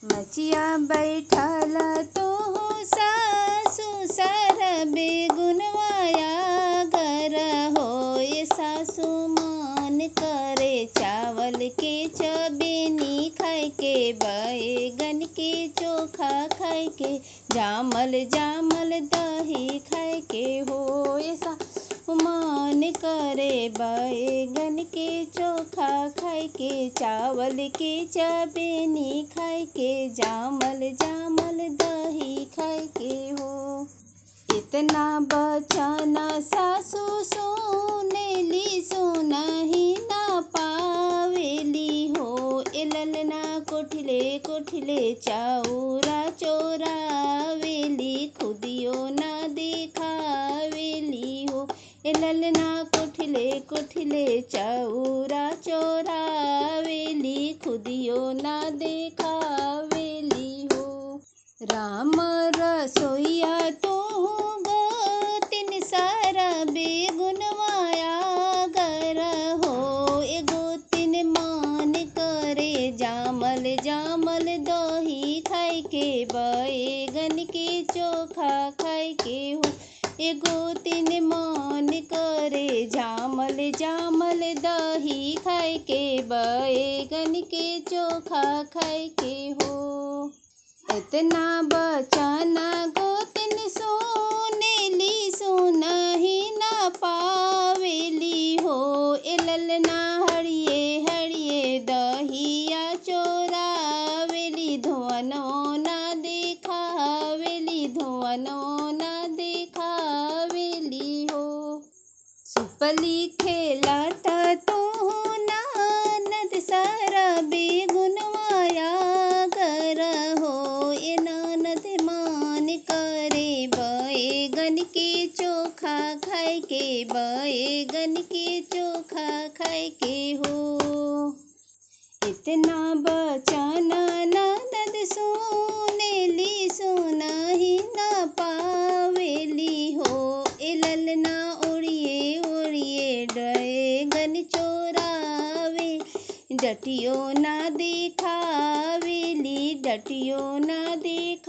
मचिया बैठल तो सासु सरबे गुनवाया घर हो। ये सासु मान करे चावल के चबेनी खाए के, बैगन के चोखा खाए के, जामल जामल दही खाए के हो। ये सासु मान करे बैगन के चोखा खाए के, चावल के चबेनी खाए के, जामल जामल दही खाए के हो। इतना बचन सासु सुनेली सुनहि ना पावेली हो। ए ललना कोठिले कोठिले चाउरा चोरावेली, खुदियो ना देखावेली हो। ए ललना कोठिले कोठिले चाउरा चोरावेली, खुदियो ना देखावेली हो। राम रसोईया तो गोतिन सरबे गुनवाया घर हो। ए गोतिन मान करे जामल जामल दही खाए के, बैगन के चोखा खाए के हो। ए गोतिन मान करे जामल जामल दही खाए के, बैगन के चोखा खाए के हो। इतना बचन गोतिन सुनेली सुनहि ना पावेली हो। ए ललना हरिये हरिये दहिया चोरावेली, धुआनो ना देखावेली, धुआनो ना देखावेली हो। सुपली खेलत तो ननद सरबे गुनवाया घर हो। ए ननद मान करे बैगन के चोखा खाए के, बैगन के चोखा खाए के हो। इतना बचन ननद सुनेली सुनहि ना पावेली हो। ए ललना ओढ़िए ओढ़िए बैगन चोरावे, डटियो ना देखावेली, डटियो ना देखावेली